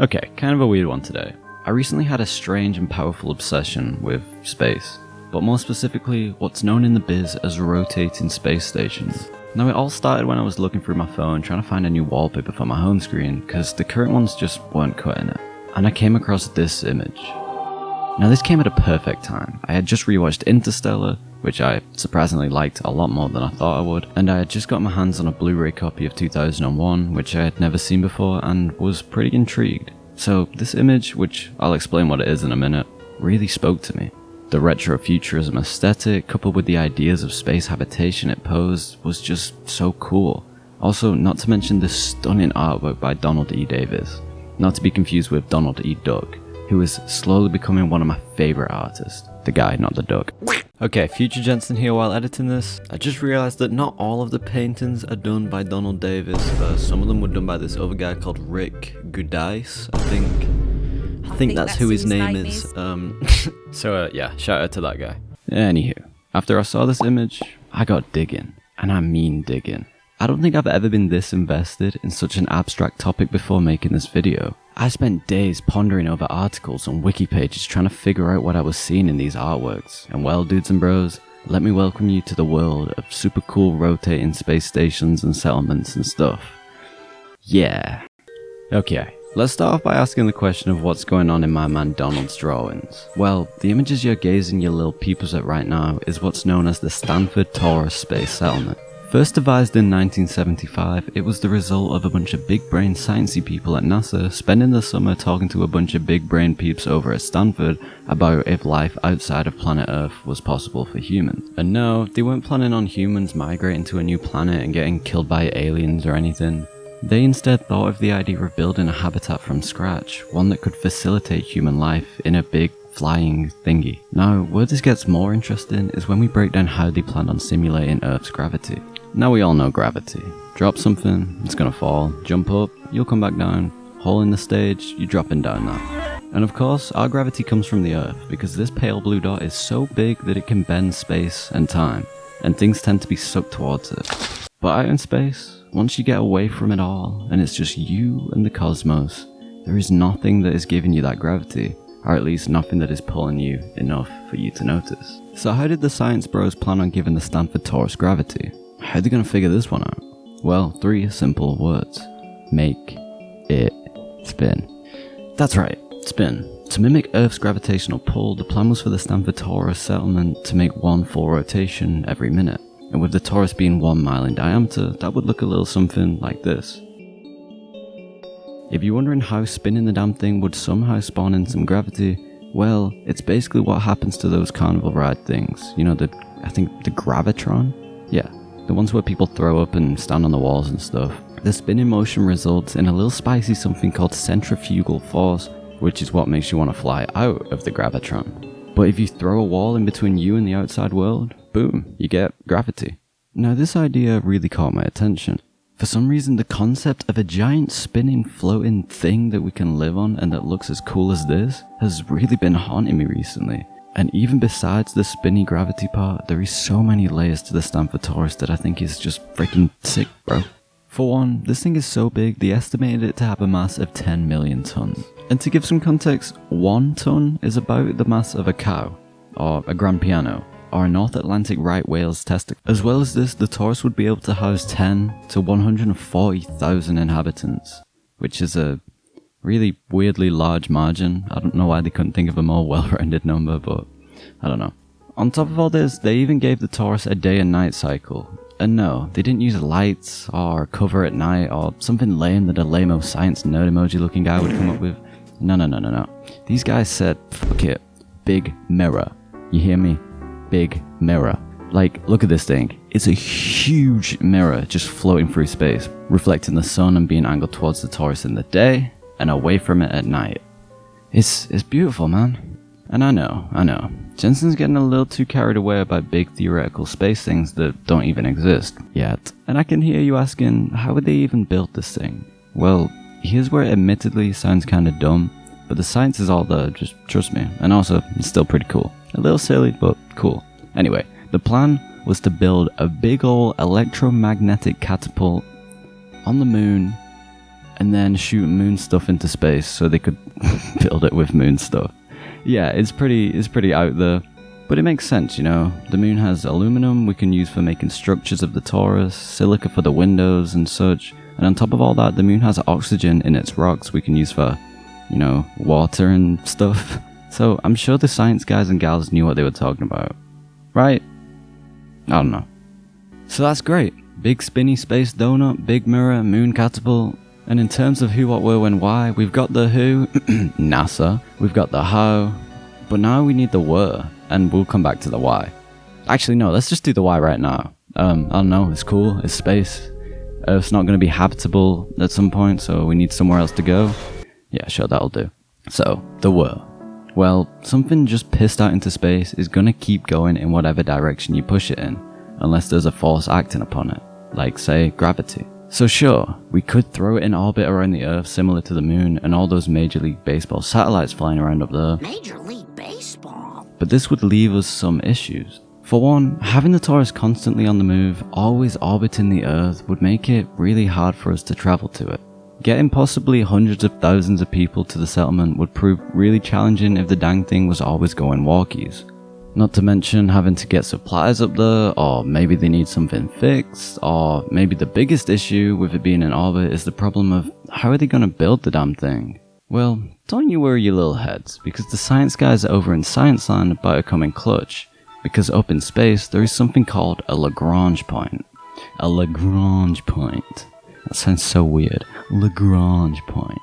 Okay, kind of a weird one today. I recently had a strange and powerful obsession with space, but more specifically, what's known in the biz as rotating space stations. Now it all started when I was looking through my phone trying to find a new wallpaper for my home screen, because the current ones just weren't cutting it. And I came across this image. Now this came at a perfect time. I had just rewatched Interstellar, which I surprisingly liked a lot more than I thought I would, and I had just got my hands on a Blu-ray copy of 2001, which I had never seen before and was pretty intrigued. So this image, which I'll explain what it is in a minute, really spoke to me. The retrofuturism aesthetic, coupled with the ideas of space habitation it posed, was just so cool. Also, not to mention the stunning artwork by Donald E. Davis. Not to be confused with Donald E. Duck, who is slowly becoming one of my favourite artists. The guy, not the duck. Okay, Future Jensen here while editing this. I just realised that not all of the paintings are done by Donald Davis. Some of them were done by this other guy called Rick Gudais, I think that's who his name is. So yeah, shout out to that guy. Anywho, after I saw this image, I got digging. And I mean digging. I don't think I've ever been this invested in such an abstract topic before making this video. I spent days pondering over articles on wiki pages trying to figure out what I was seeing in these artworks. And well, dudes and bros, let me welcome you to the world of super cool rotating space stations and settlements and stuff. Yeah. Okay, let's start off by asking the question of what's going on in my man Donald's drawings. Well, the images you're gazing your little peepers at right now is what's known as the Stanford Torus space settlement. First devised in 1975, it was the result of a bunch of big brain sciencey people at NASA spending the summer talking to a bunch of big brain peeps over at Stanford about if life outside of planet Earth was possible for humans. And no, they weren't planning on humans migrating to a new planet and getting killed by aliens or anything. They instead thought of the idea of building a habitat from scratch, one that could facilitate human life in a big flying thingy. Now, where this gets more interesting is when we break down how they planned on simulating Earth's gravity. Now we all know gravity. Drop something, it's gonna fall. Jump up, you'll come back down. Hole in the stage, you're dropping down now. And of course, our gravity comes from the Earth, because this pale blue dot is so big that it can bend space and time, and things tend to be sucked towards it. But out in space, once you get away from it all, and it's just you and the cosmos, there is nothing that is giving you that gravity, or at least nothing that is pulling you enough for you to notice. So how did the science bros plan on giving the Stanford Torus gravity? How are they going to figure this one out? Well, 3 simple words. Make it spin. That's right, spin. To mimic Earth's gravitational pull, the plan was for the Stanford Torus settlement to make one full rotation every minute. And with the torus being 1 mile in diameter, that would look a little something like this. If you're wondering how spinning the damn thing would somehow spawn in some gravity, well, it's basically what happens to those carnival ride things. You know, I think the Gravitron? Yeah. The ones where people throw up and stand on the walls and stuff. The spinning motion results in a little spicy something called centrifugal force, which is what makes you want to fly out of the gravitron. But if you throw a wall in between you and the outside world, boom, you get gravity. Now this idea really caught my attention. For some reason, the concept of a giant spinning floating thing that we can live on and that looks as cool as this has really been haunting me recently. And even besides the spinny gravity part, there is so many layers to the Stanford Torus that I think is just freaking sick, bro. For one, this thing is so big, they estimated it to have a mass of 10 million tons. And to give some context, 1 ton is about the mass of a cow, or a grand piano, or a North Atlantic right whale's testicle. As well as this, the Torus would be able to house 10 to 140,000 inhabitants, which is a really weirdly large margin. I don't know why they couldn't think of a more well-rounded number, but I don't know. On top of all this, they even gave the Torus a day and night cycle. And no, they didn't use lights or cover at night or something lame that a lame-o science nerd emoji looking guy would come up with. No. These guys said, fuck it, big mirror. You hear me? Big mirror. Like, look at this thing. It's a huge mirror just floating through space, reflecting the sun and being angled towards the Torus in the day and away from it at night. It's beautiful, man. And I know. Jensen's getting a little too carried away about big theoretical space things that don't even exist yet. And I can hear you asking, how would they even build this thing? Well, here's where it admittedly sounds kinda dumb, but the science is all there, just trust me. And also, it's still pretty cool. A little silly, but cool. Anyway, the plan was to build a big ol' electromagnetic catapult on the moon and then shoot moon stuff into space so they could build it with moon stuff. Yeah, it's pretty out there, but it makes sense, you know. The moon has aluminum we can use for making structures of the Torus, silica for the windows and such, and on top of all that, the moon has oxygen in its rocks we can use for, you know, water and stuff. So I'm sure the science guys and gals knew what they were talking about, right? I don't know. So that's great. Big spinny space donut, big mirror, moon catapult. And in terms of who, what, where, when, why, we've got the who, NASA, we've got the how, but now we need the where, and we'll come back to the why. Actually, no, let's just do the why right now. I don't know, it's cool, it's space. Earth's not going to be habitable at some point, so we need somewhere else to go. Yeah, sure, that'll do. So, the where. Well, something just pissed out into space is going to keep going in whatever direction you push it in, unless there's a force acting upon it, like, say, gravity. So sure, we could throw it in orbit around the Earth similar to the moon and all those Major League Baseball satellites flying around up there. Major League Baseball? But this would leave us some issues. For one, having the Torus constantly on the move, always orbiting the Earth, would make it really hard for us to travel to it. Getting possibly hundreds of thousands of people to the settlement would prove really challenging if the dang thing was always going walkies. Not to mention having to get supplies up there, or maybe they need something fixed, or maybe the biggest issue with it being in orbit is the problem of how are they going to build the damn thing? Well, don't you worry your little heads, because the science guys over in Science Land about to come in clutch, because up in space there is something called a Lagrange point. A Lagrange point. That sounds so weird. Lagrange point.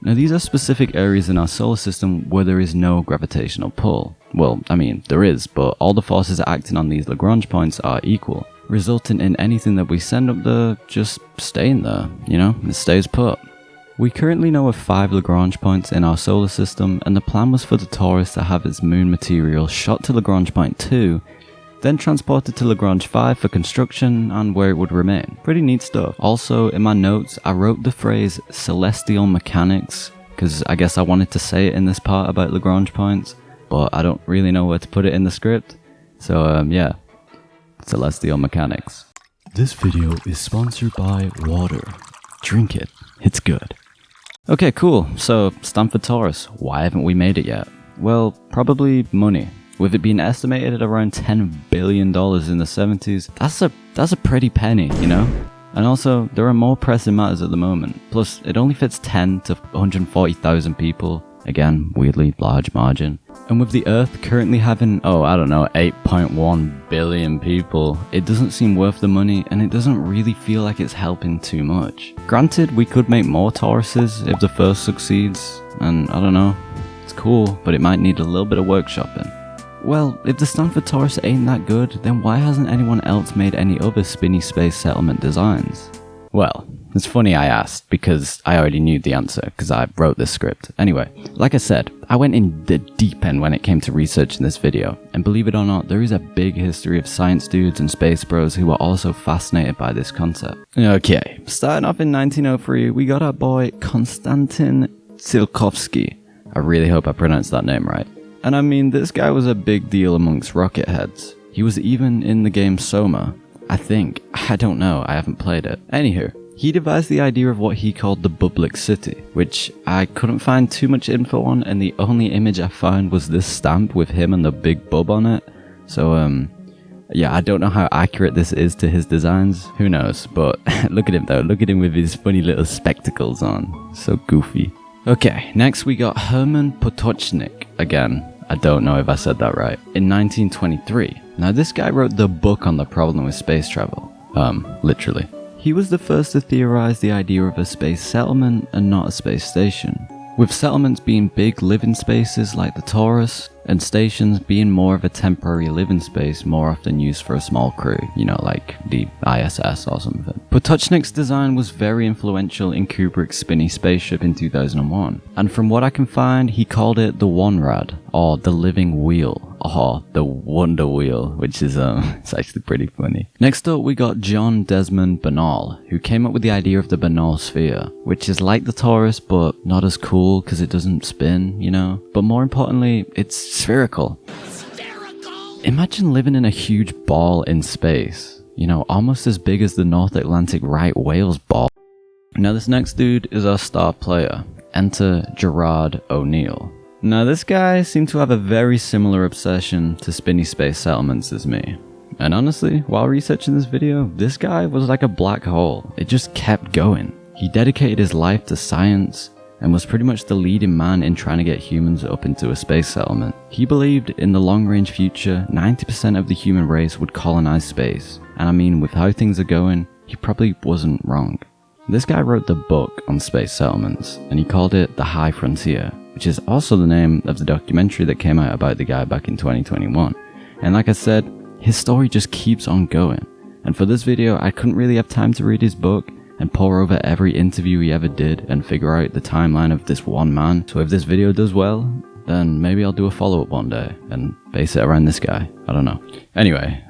Now these are specific areas in our solar system where there is no gravitational pull. Well, I mean, there is, but all the forces acting on these Lagrange points are equal, resulting in anything that we send up there just staying there, you know, it stays put. We currently know of 5 Lagrange points in our solar system, and the plan was for the Torus to have its moon material shot to Lagrange point 2, then transported to Lagrange 5 for construction and where it would remain. Pretty neat stuff. Also, in my notes, I wrote the phrase celestial mechanics, because I guess I wanted to say it in this part about Lagrange points, but I don't really know where to put it in the script. So, yeah, celestial mechanics. This video is sponsored by water. Drink it, it's good. Okay, cool. So, Stanford Torus, why haven't we made it yet? Well, probably money. With it being estimated at around $10 billion in the 70s, that's a pretty penny, you know? And also, there are more pressing matters at the moment. Plus, it only fits 10 to 140,000 people. Again, weirdly large margin. And with the Earth currently having, 8.1 billion people, it doesn't seem worth the money, and it doesn't really feel like it's helping too much. Granted, we could make more Toruses if the first succeeds, and I don't know, it's cool, but it might need a little bit of workshopping. Well, if the Stanford Torus ain't that good, then why hasn't anyone else made any other spinny space settlement designs? Well, it's funny I asked, because I already knew the answer, because I wrote this script. Anyway, like I said, I went in the deep end when it came to researching this video, and believe it or not, there is a big history of science dudes and space bros who were also fascinated by this concept. Okay, starting off in 1903, we got our boy Konstantin Tsiolkovsky. I really hope I pronounced that name right. And I mean, this guy was a big deal amongst rocket heads. He was even in the game Soma. I think. I don't know, I haven't played it. Anywho, he devised the idea of what he called the Bublic City, which I couldn't find too much info on, and the only image I found was this stamp with him and the big bub on it. So, yeah, I don't know how accurate this is to his designs. Who knows? But look at him though. Look at him with his funny little spectacles on. So goofy. Okay, next we got Herman Touchnik. Again, I don't know if I said that right. In 1923. Now this guy wrote the book on the problem with space travel. Literally. He was the first to theorize the idea of a space settlement and not a space station. With settlements being big living spaces like the Torus, and stations being more of a temporary living space more often used for a small crew, you know, like the ISS or something. Touchnik's design was very influential in Kubrick's spinny spaceship in 2001, and from what I can find, he called it the One-Rad, or the Living Wheel, or the Wonder Wheel, which is it's actually pretty funny. Next up we got John Desmond Bernal, who came up with the idea of the Bernal sphere, which is like the Torus but not as cool because it doesn't spin, you know? But more importantly, it's spherical. Imagine living in a huge ball in space, you know, almost as big as the North Atlantic right whale's ball. Now this next dude is our star player. Enter Gerard ONeal. Now this guy seemed to have a very similar obsession to spinny space settlements as me. And honestly, while researching this video, this guy was like a black hole. It just kept going. He dedicated his life to science and was pretty much the leading man in trying to get humans up into a space settlement. He believed in the long-range future, 90% of the human race would colonize space. And I mean, with how things are going, he probably wasn't wrong. This guy wrote the book on space settlements, and he called it The High Frontier, which is also the name of the documentary that came out about the guy back in 2021. And like I said, his story just keeps on going. And for this video, I couldn't really have time to read his book and pore over every interview he ever did and figure out the timeline of this one man. So if this video does well, then maybe I'll do a follow-up one day and base it around this guy. I don't know. Anyway,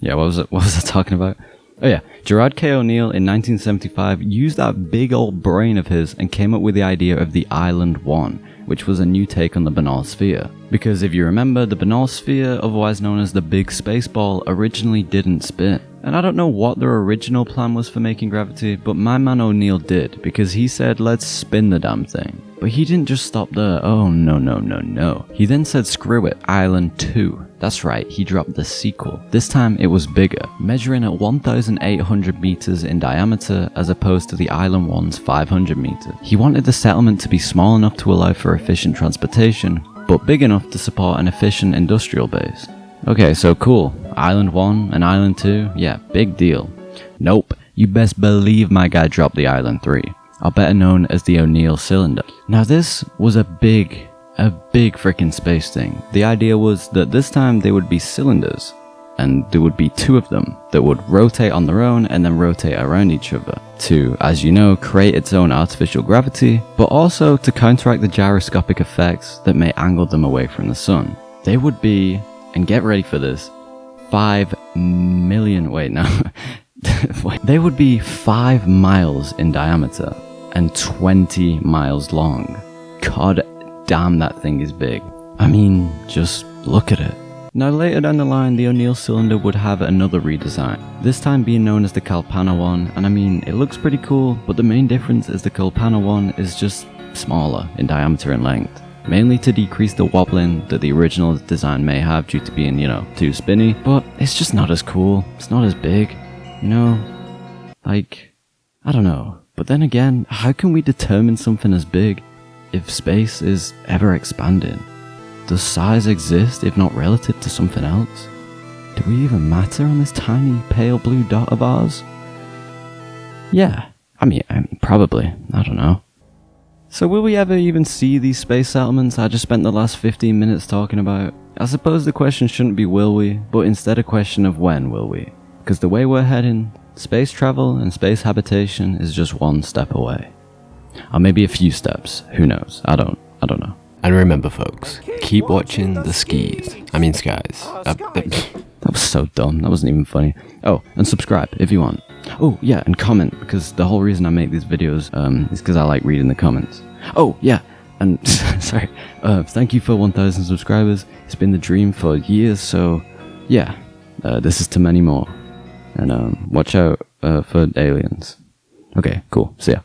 yeah, what was I talking about? Oh yeah, Gerard K. ONeal in 1975 used that big old brain of his and came up with the idea of the Island 1, which was a new take on the banal sphere. Because if you remember, the banal sphere, otherwise known as the big space ball, originally didn't spin. And I don't know what their original plan was for making gravity, but my man ONeal did, because he said, let's spin the damn thing. But he didn't just stop there. Oh no. He then said, screw it, Island 2. That's right, he dropped the sequel. This time it was bigger, measuring at 1,800 meters in diameter as opposed to the Island 1's 500 meters. He wanted the settlement to be small enough to allow for efficient transportation, but big enough to support an efficient industrial base. Okay, so cool. Island 1 and Island 2, yeah, big deal. Nope, you best believe my guy dropped the Island 3, or better known as the ONeal cylinder. Now this was a big freaking space thing. The idea was that this time they would be cylinders, and there would be 2 of them that would rotate on their own and then rotate around each other to, as you know, create its own artificial gravity, but also to counteract the gyroscopic effects that may angle them away from the sun. They would be, and get ready for this, 5 million, wait no, they would be 5 miles in diameter and 20 miles long. God damn, that thing is big. I mean, just look at it. Now later down the line, the ONeal cylinder would have another redesign, this time being known as the Kalpana one, and I mean, it looks pretty cool, but the main difference is the Kalpana one is just smaller in diameter and length, mainly to decrease the wobbling that the original design may have due to being, you know, too spinny, but it's just not as cool, it's not as big, you know, like, I don't know. But then again, how can we determine something as big if space is ever expanding? Does size exist if not relative to something else? Do we even matter on this tiny pale blue dot of ours? Yeah, I mean probably, I don't know. So will we ever even see these space settlements I just spent the last 15 minutes talking about? I suppose the question shouldn't be will we, but instead a question of when will we? Because the way we're heading, space travel and space habitation is just one step away. Or maybe a few steps, who knows, I don't know. And remember folks, keep watching the skies. I mean skies. That was so dumb, that wasn't even funny. Oh, and subscribe if you want. Oh yeah, and comment, because the whole reason I make these videos is because I like reading the comments. Oh yeah, and sorry, thank you for 1,000 subscribers. It's been the dream for years, so yeah, this is to many more. And watch out for aliens. Okay, cool, see ya.